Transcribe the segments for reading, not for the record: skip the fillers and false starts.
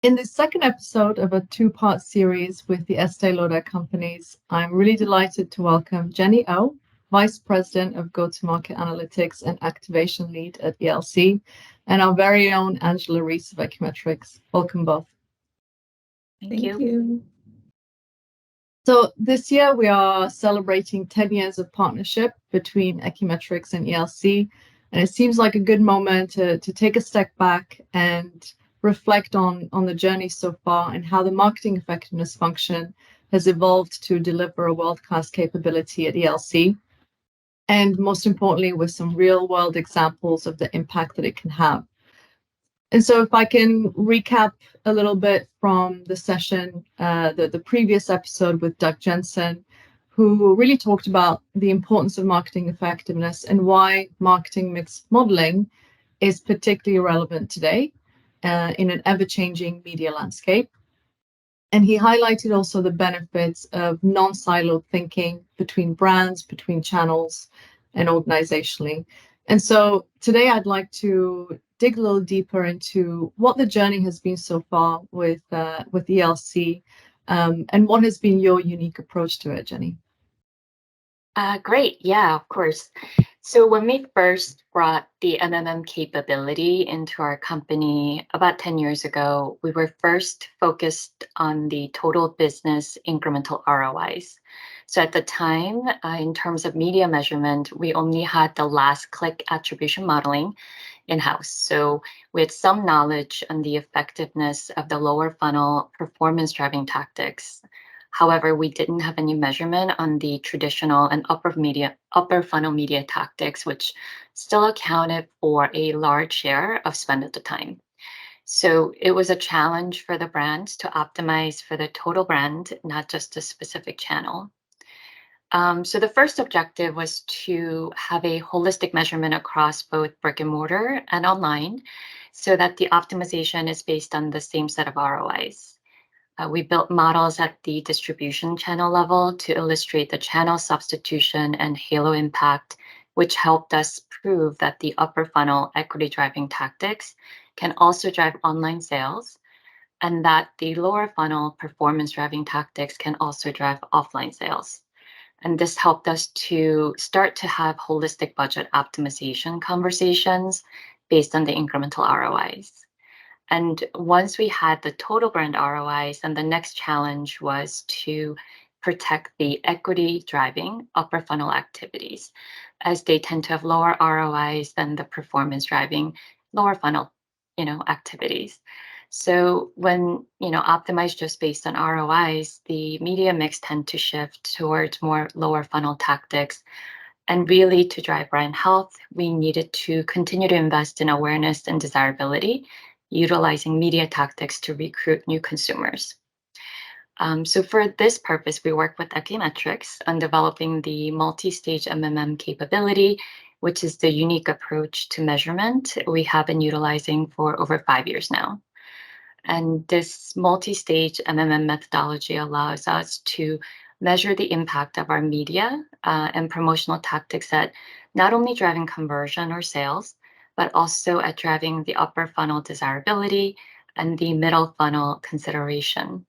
In this second episode of a two-part series with the Estée Lauder Companies, I'm really delighted to welcome Jenny O, Vice President of Go-to-Market Analytics and Activation Lead at ELC, and our very own Angela Reiss of Ekimetrics. Welcome both. Thank you. So this year we are celebrating 10 years of partnership between Ekimetrics and ELC, and it seems like a good moment to take a step back and reflect on the journey so far and how the marketing effectiveness function has evolved to deliver a world-class capability at ELC, and most importantly, with some real-world examples of the impact that it can have. And so if I can recap a little bit from the session, the previous episode with Doug Jensen, who really talked about the importance of marketing effectiveness and why marketing mix modeling is particularly relevant today in an ever-changing media landscape. And he highlighted also the benefits of non-siloed thinking between brands, between channels, and organizationally. And so today I'd like to dig a little deeper into what the journey has been so far with ELC, and what has been your unique approach to it, Jenny. Great. Yeah, of course. So when we first brought the MMM capability into our company about 10 years ago, we were first focused on the total business incremental ROIs. So at the time, in terms of media measurement, we only had the last click attribution modeling in-house. So we had some knowledge on the effectiveness of the lower funnel performance driving tactics. However, we didn't have any measurement on the traditional and upper funnel media tactics, which still accounted for a large share of spend at the time. So it was a challenge for the brands to optimize for the total brand, not just a specific channel. So the first objective was to have a holistic measurement across both brick and mortar and online, so that the optimization is based on the same set of ROIs. We built models at the distribution channel level to illustrate the channel substitution and halo impact, which helped us prove that the upper funnel equity driving tactics can also drive online sales, and that the lower funnel performance driving tactics can also drive offline sales. And this helped us to start to have holistic budget optimization conversations based on the incremental ROIs. And once we had the total brand ROIs, then the next challenge was to protect the equity driving upper funnel activities, as they tend to have lower ROIs than the performance driving lower funnel, activities. So when, optimized just based on ROIs, the media mix tend to shift towards more lower funnel tactics. And really, to drive brand health, we needed to continue to invest in awareness and desirability, utilizing media tactics to recruit new consumers. So for this purpose, we work with Ekimetrics on developing the multi-stage MMM capability, which is the unique approach to measurement we have been utilizing for over 5 years now. And this multi-stage MMM methodology allows us to measure the impact of our media and promotional tactics at not only driving conversion or sales, but also at driving the upper funnel desirability and the middle funnel consideration.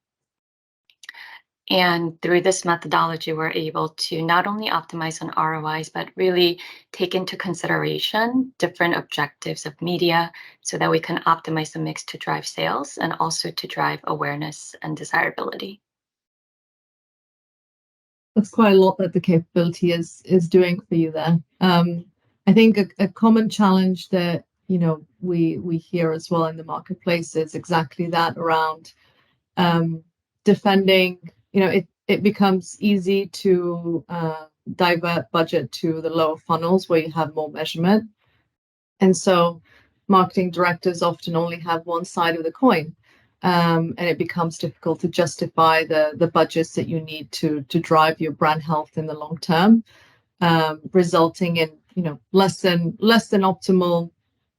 And through this methodology, we're able to not only optimize on ROIs, but really take into consideration different objectives of media so that we can optimize the mix to drive sales and also to drive awareness and desirability. That's quite a lot that the capability is doing for you there. I think a common challenge that we hear as well in the marketplace is exactly that around defending. It becomes easy to divert budget to the lower funnels where you have more measurement, and so marketing directors often only have one side of the coin. And it becomes difficult to justify the budgets that you need to drive your brand health in the long term, resulting in less than optimal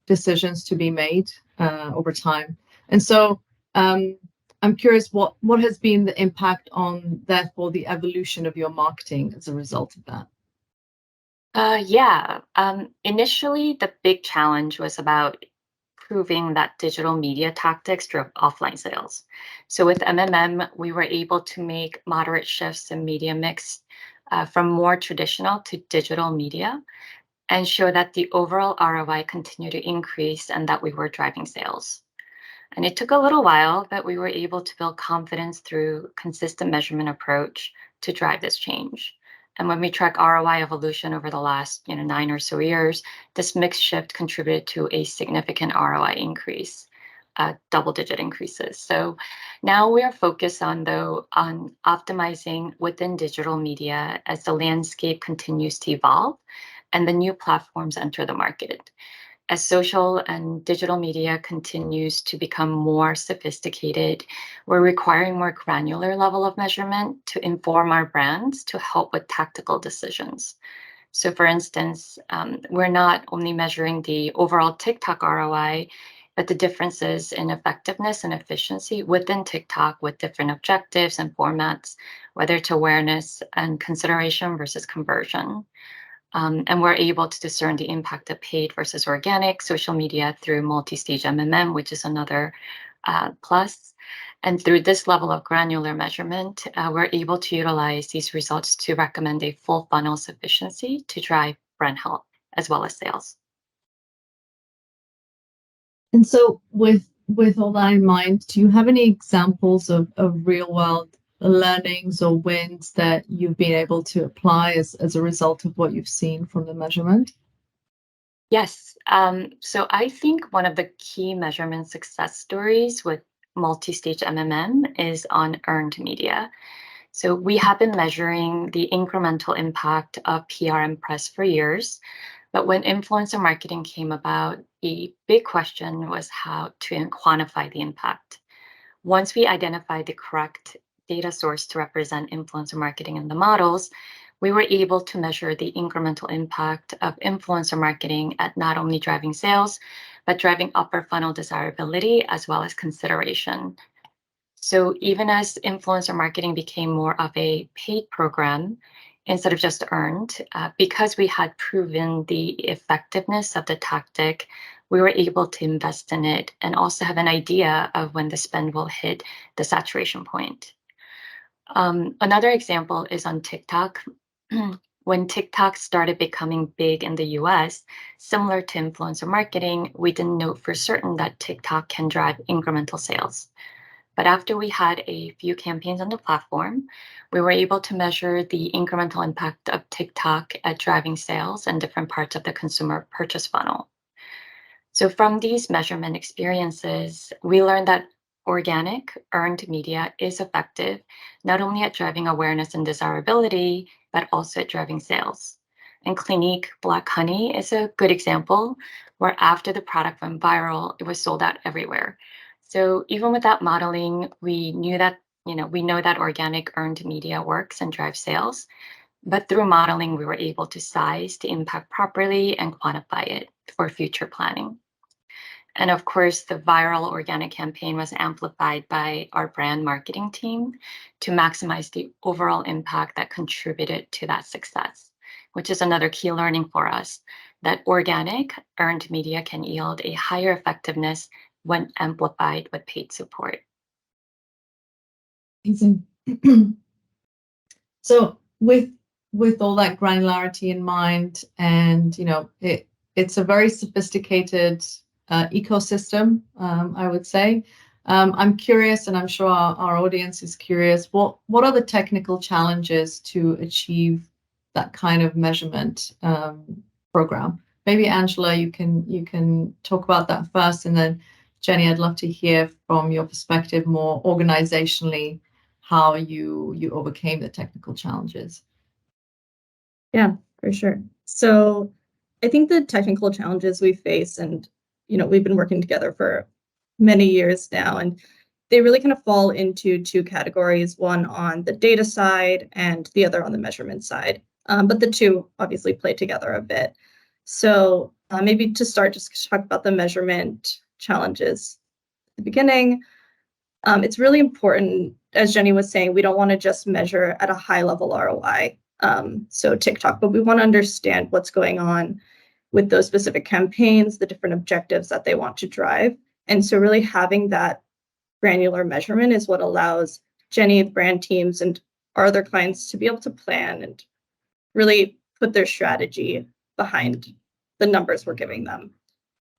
decisions to be made over time. And so I'm curious what has been the impact on, therefore, the evolution of your marketing as a result of that. Initially, the big challenge was about proving that digital media tactics drove offline sales. So with MMM, we were able to make moderate shifts in media mix from more traditional to digital media and show that the overall ROI continued to increase and that we were driving sales. And it took a little while, but we were able to build confidence through consistent measurement approach to drive this change. And when we track ROI evolution over the last 9 or so years, this mix shift contributed to a significant ROI increase, double-digit increases. So now we are focused on optimizing within digital media as the landscape continues to evolve and the new platforms enter the market. As social and digital media continues to become more sophisticated, we're requiring more granular level of measurement to inform our brands to help with tactical decisions. So for instance, we're not only measuring the overall TikTok ROI, but the differences in effectiveness and efficiency within TikTok with different objectives and formats, whether it's awareness and consideration versus conversion. And we're able to discern the impact of paid versus organic social media through multi-stage MMM, which is another plus. And through this level of granular measurement, we're able to utilize these results to recommend a full funnel sufficiency to drive brand health as well as sales. And so with all that in mind, do you have any examples of real world learnings or wins that you've been able to apply as a result of what you've seen from the measurement? Yes. So I think one of the key measurement success stories with multi-stage MMM is on earned media. So we have been measuring the incremental impact of PR and press for years, but when influencer marketing came about, the big question was how to quantify the impact. Once we identified the correct data source to represent influencer marketing in the models, we were able to measure the incremental impact of influencer marketing at not only driving sales, but driving upper funnel desirability as well as consideration. So even as influencer marketing became more of a paid program instead of just earned, because we had proven the effectiveness of the tactic, we were able to invest in it and also have an idea of when the spend will hit the saturation point. Another example is on TikTok. When TikTok started becoming big in the US, similar to influencer marketing, we didn't know for certain that TikTok can drive incremental sales. But after we had a few campaigns on the platform, we were able to measure the incremental impact of TikTok at driving sales and different parts of the consumer purchase funnel. So from these measurement experiences, we learned that organic earned media is effective, not only at driving awareness and desirability, but also at driving sales. And Clinique Black Honey is a good example where after the product went viral, it was sold out everywhere. So even without modeling, we know that organic earned media works and drives sales. But through modeling, we were able to size the impact properly and quantify it for future planning. And of course, the viral organic campaign was amplified by our brand marketing team to maximize the overall impact that contributed to that success, which is another key learning for us, that organic earned media can yield a higher effectiveness when amplified with paid support. Amazing. So with all that granularity in mind, and it's a very sophisticated ecosystem, I would say. I'm curious, and I'm sure our audience is curious, what are the technical challenges to achieve that kind of measurement program? Maybe Angela, you can talk about that first, and then Jenny, I'd love to hear from your perspective more organizationally how you overcame the technical challenges. Yeah, for sure. So I think the technical challenges we face, and we've been working together for many years now, and they really kind of fall into two categories, one on the data side and the other on the measurement side. But the two obviously play together a bit. So maybe to start, just talk about the measurement challenges at the beginning. It's really important, as Jenny was saying, we don't want to just measure at a high level ROI. So TikTok, but we want to understand what's going on with those specific campaigns, the different objectives that they want to drive. And so really having that granular measurement is what allows Jenny, brand teams, and our other clients to be able to plan and really put their strategy behind the numbers we're giving them.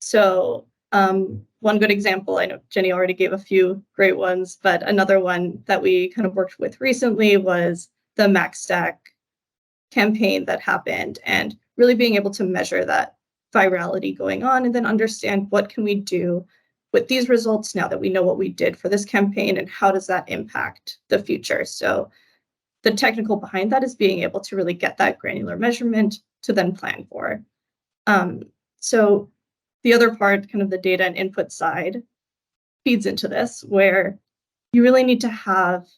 So one good example, I know Jenny already gave a few great ones, but another one that we kind of worked with recently was the Max Stack campaign that happened, and really being able to measure that virality going on and then understand what can we do with these results now that we know what we did for this campaign and how does that impact the future. So the technical behind that is being able to really get that granular measurement to then plan for. So the other part, kind of the data and input side, feeds into this, where you really need to have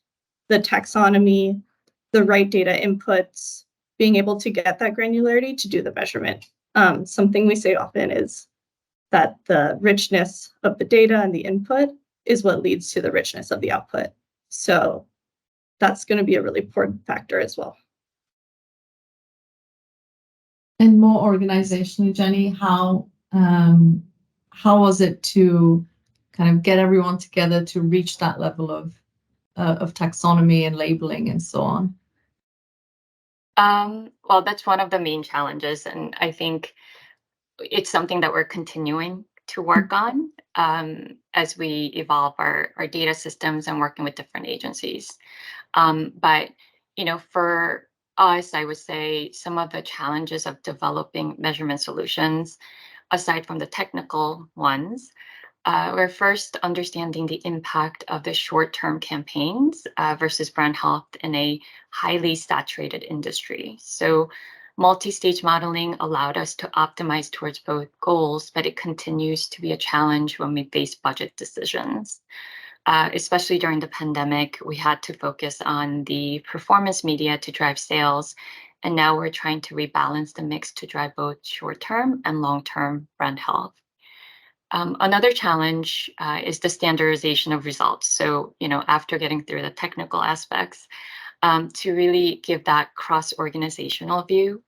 the taxonomy, the right data inputs, being able to get that granularity to do the measurement. Something we say often is that the richness of the data and the input is what leads to the richness of the output. So that's going to be a really important factor as well. And more organizationally, Jenny, how was it to kind of get everyone together to reach that level of taxonomy and labeling and so on? Well, that's one of the main challenges, and I think it's something that we're continuing to work on as we evolve our data systems and working with different agencies. But for us, I would say some of the challenges of developing measurement solutions, aside from the technical ones, we're first understanding the impact of the short-term campaigns versus brand health in a highly saturated industry. So multi-stage modeling allowed us to optimize towards both goals, but it continues to be a challenge when we face budget decisions. Especially during the pandemic, we had to focus on the performance media to drive sales. And now we're trying to rebalance the mix to drive both short-term and long-term brand health. Another challenge is the standardization of results. So, after getting through the technical aspects, to really give that cross-organizational view,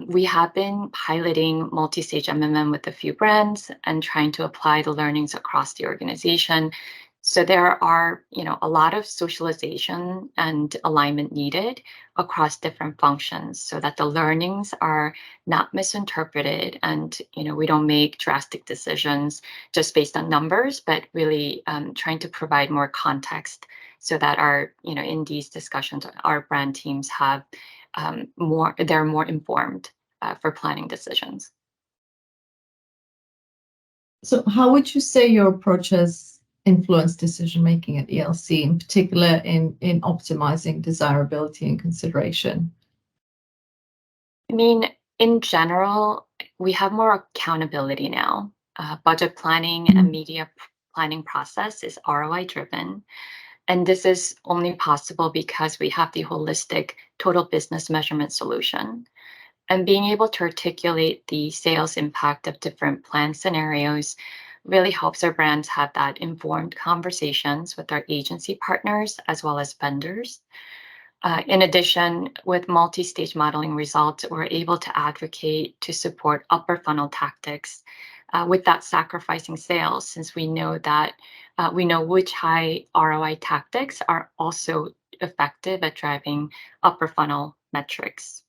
we have been piloting multi-stage MMM with a few brands and trying to apply the learnings across the organization. So there are, a lot of socialization and alignment needed across different functions so that the learnings are not misinterpreted and, we don't make drastic decisions just based on numbers, but really trying to provide more context so that in these discussions, our brand teams have they're more informed for planning decisions. So how would you say your approach has influenced decision making at ELC, in particular in optimizing desirability and consideration? I mean, in general, we have more accountability now. Budget planning and media planning process is ROI driven. And this is only possible because we have the holistic total business measurement solution. And being able to articulate the sales impact of different plan scenarios really helps our brands have that informed conversations with our agency partners as well as vendors. In addition, with multi-stage modeling results, we're able to advocate to support upper funnel tactics without sacrificing sales, since we know that we know which high ROI tactics are also effective at driving upper funnel metrics.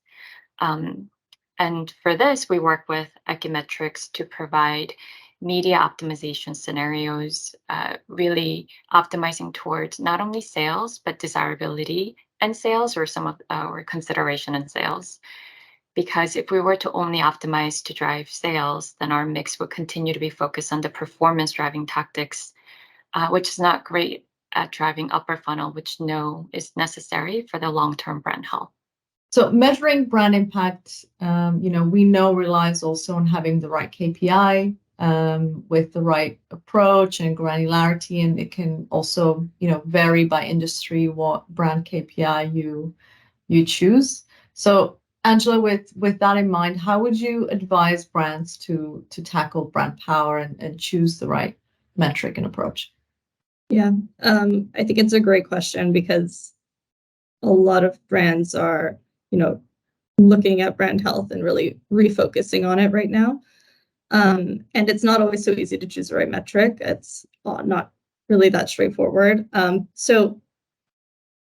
And for this, we work with Ekimetrics to provide media optimization scenarios, really optimizing towards not only sales, but desirability and sales, or some of our consideration in sales. Because if we were to only optimize to drive sales, then our mix would continue to be focused on the performance driving tactics, which is not great at driving upper funnel, which is necessary for the long-term brand health. So measuring brand impact, we know relies also on having the right KPI with the right approach and granularity, and it can also, vary by industry what brand KPI you choose. So Angela, with that in mind, how would you advise brands to tackle brand power and choose the right metric and approach? Yeah, I think it's a great question because a lot of brands are, looking at brand health and really refocusing on it right now. And it's not always so easy to choose the right metric. It's not really that straightforward. So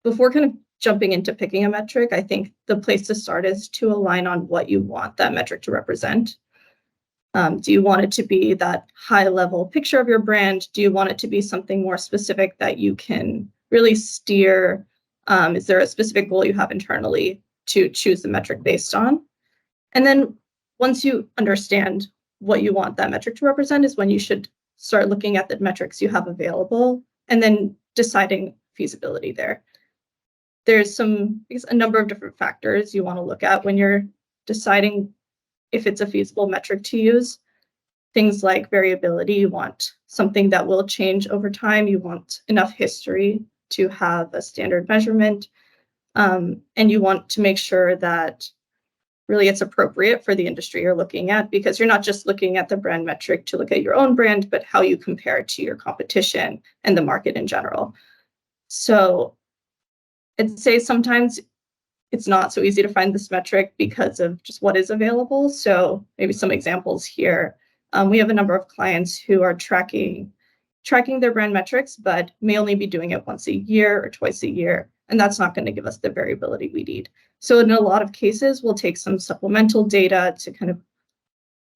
before kind of jumping into picking a metric, I think the place to start is to align on what you want that metric to represent. Do you want it to be that high level picture of your brand? Do you want it to be something more specific that you can really steer? Is there a specific goal you have internally to choose the metric based on? And then once you understand what you want that metric to represent is when you should start looking at the metrics you have available and then deciding feasibility there. There's a number of different factors you want to look at when you're deciding if it's a feasible metric to use. Things like variability, you want something that will change over time. You want enough history to have a standard measurement. And you want to make sure that really it's appropriate for the industry you're looking at, because you're not just looking at the brand metric to look at your own brand, but how you compare it to your competition and the market in general. So I'd say sometimes it's not so easy to find this metric because of just what is available. So maybe some examples here. We have a number of clients who are tracking their brand metrics, but may only be doing it once a year or twice a year. And that's not going to give us the variability we need. So in a lot of cases, we'll take some supplemental data to kind of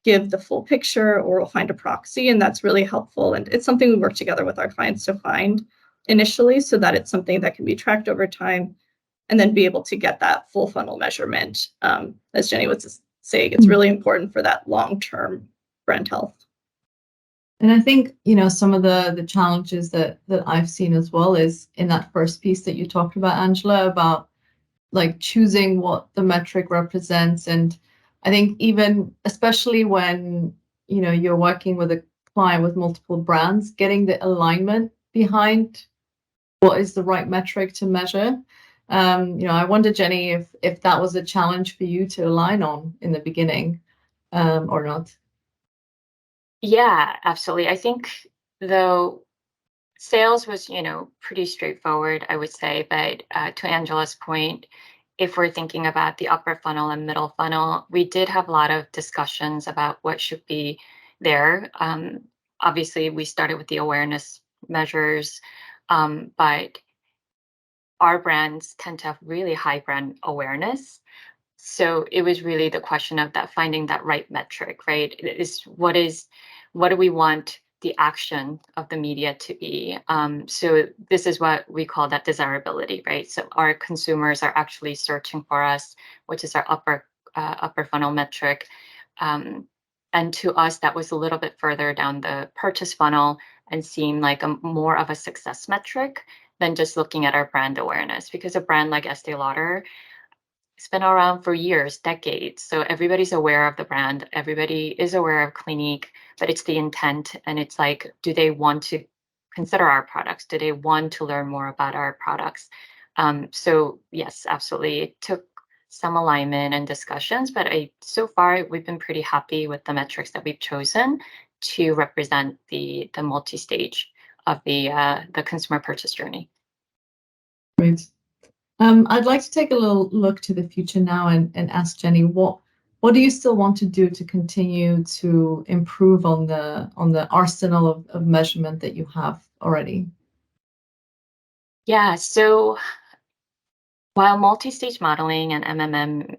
give the full picture, or we'll find a proxy, and that's really helpful. And it's something we work together with our clients to find initially so that it's something that can be tracked over time and then be able to get that full funnel measurement. As Jenny was saying, it's really important for that long-term brand health. And I think, some of the challenges that I've seen as well is in that first piece that you talked about, Angela, about like choosing what the metric represents. And I think even, especially when, you're working with a client with multiple brands, getting the alignment behind what is the right metric to measure. I wonder, Jenny, if that was a challenge for you to align on in the beginning, or not. Yeah, absolutely. I think though sales was, pretty straightforward, I would say. But to Angela's point, if we're thinking about the upper funnel and middle funnel, we did have a lot of discussions about what should be there. Obviously, we started with the awareness measures, but our brands tend to have really high brand awareness. So it was really the question of that, finding that right metric, right? What do we want the action of the media to be? So this is what we call that desirability, right? So our consumers are actually searching for us, which is our upper funnel metric. And to us, that was a little bit further down the purchase funnel and seemed like more of a success metric than just looking at our brand awareness. Because a brand like Estee Lauder, it's been around for years, decades. So everybody's aware of the brand. Everybody is aware of Clinique, but it's the intent. And it's like, do they want to consider our products? Do they want to learn more about our products? So yes, absolutely. It took some alignment and discussions, but so far we've been pretty happy with the metrics that we've chosen to represent the multi-stage of the consumer purchase journey. Great. I'd like to take a little look to the future now and ask Jenny, what do you still want to do to continue to improve on the arsenal of measurement that you have already? Yeah, so while multi-stage modeling and MMM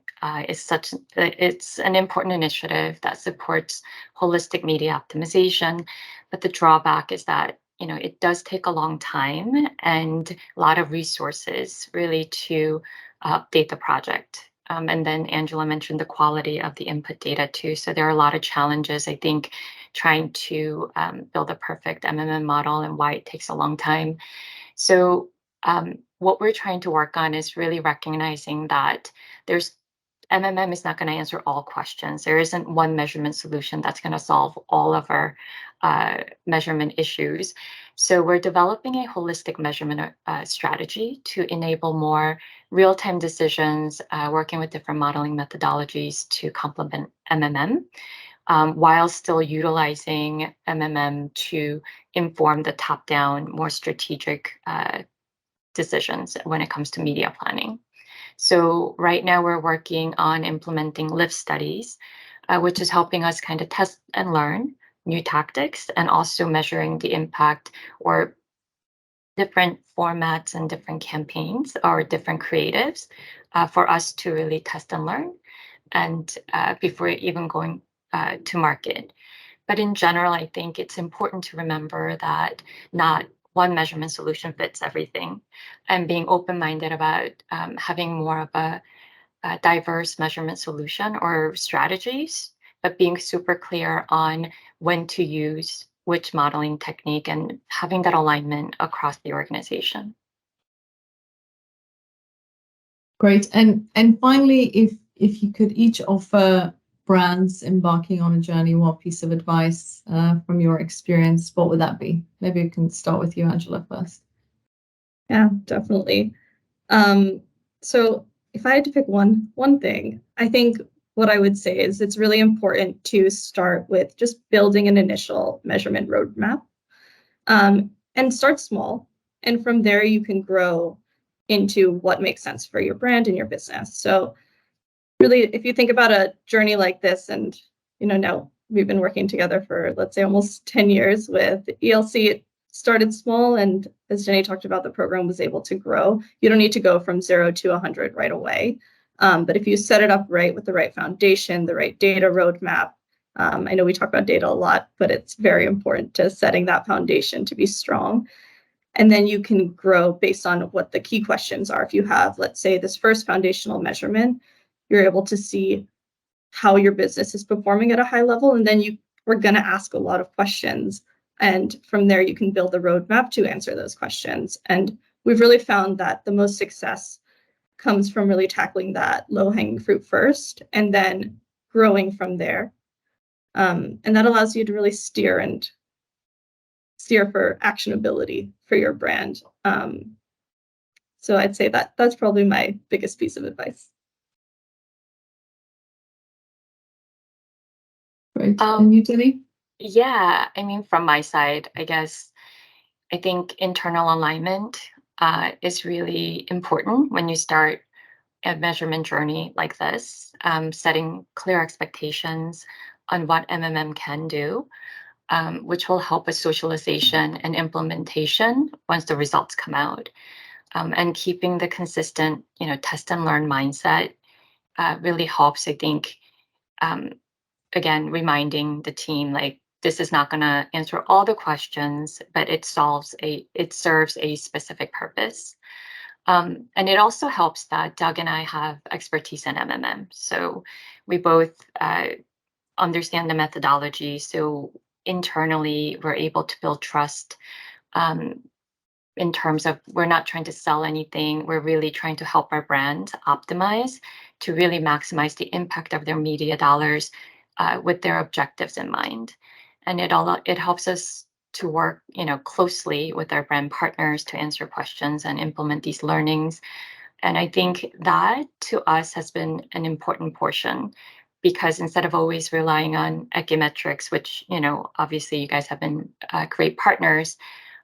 it's an important initiative that supports holistic media optimization, but the drawback is that it does take a long time and a lot of resources really to update the project. And then Angela mentioned the quality of the input data too. So there are a lot of challenges, I think, trying to build a perfect MMM model and why it takes a long time. So what we're trying to work on is really recognizing that MMM is not going to answer all questions. There isn't one measurement solution that's going to solve all of our measurement issues. So we're developing a holistic measurement strategy to enable more real-time decisions, working with different modeling methodologies to complement MMM, while still utilizing MMM to inform the top-down, more strategic decisions when it comes to media planning. So right now we're working on implementing lift studies, which is helping us kind of test and learn new tactics and also measuring the impact or different formats and different campaigns or different creatives for us to really test and learn and before even going to market. But in general, I think it's important to remember that not one measurement solution fits everything, and being open-minded about having more of a diverse measurement solution or strategies, but being super clear on when to use which modeling technique and having that alignment across the organization. Great. And finally, if you could each offer brands embarking on a journey one piece of advice from your experience, what would that be? Maybe we can start with you, Angela, first. Yeah, definitely. So if I had to pick one thing, I think what I would say is it's really important to start with just building an initial measurement roadmap, and start small. And from there, you can grow into what makes sense for your brand and your business. So really, if you think about a journey like this, and now we've been working together for, let's say, almost 10 years with ELC. It started small, and as Jenny talked about, the program was able to grow. You don't need to go from 0 to 100 right away, but if you set it up right with the right foundation, the right data roadmap. I know we talk about data a lot, but it's very important to setting that foundation to be strong. And then you can grow based on what the key questions are. If you have, let's say, this first foundational measurement, you're able to see how your business is performing at a high level. And then you are going to ask a lot of questions. And from there, you can build a roadmap to answer those questions. And we've really found that the most success comes from really tackling that low-hanging fruit first and then growing from there. And that allows you to really steer for actionability for your brand. So I'd say that's probably my biggest piece of advice. Great. And you, Jenny? Yeah, I mean, from my side, I guess I think internal alignment is really important when you start a measurement journey like this, setting clear expectations on what MMM can do, which will help with socialization and implementation once the results come out. And keeping the consistent, test and learn mindset really helps, I think, again, reminding the team like this is not going to answer all the questions, but it serves a specific purpose. And it also helps that Doug and I have expertise in MMM. So we both understand the methodology. So internally, we're able to build trust in terms of we're not trying to sell anything. We're really trying to help our brand optimize to really maximize the impact of their media dollars with their objectives in mind. And it helps us to work, closely with our brand partners to answer questions and implement these learnings. And I think that to us has been an important portion because instead of always relying on Ekimetrics, which, obviously you guys have been great partners,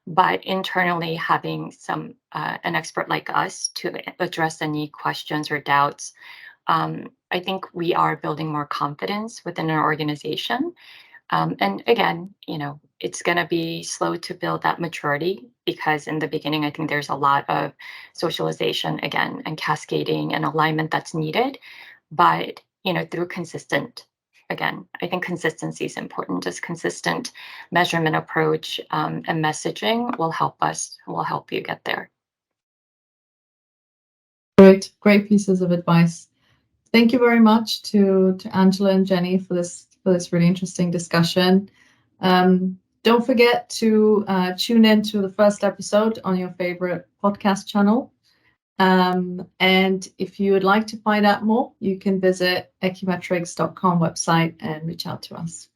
but internally having an expert like us to address any questions or doubts, I think we are building more confidence within our organization. And again, it's going to be slow to build that maturity because in the beginning, I think there's a lot of socialization again and cascading and alignment that's needed. But, through again, I think consistency is important. Just consistent measurement approach and messaging will help you get there. Great pieces of advice. Thank you very much to Angela and Jenny for this really interesting discussion. Don't forget to tune in to the first episode on your favorite podcast channel. And if you would like to find out more, you can visit ekimetrics.com website and reach out to us.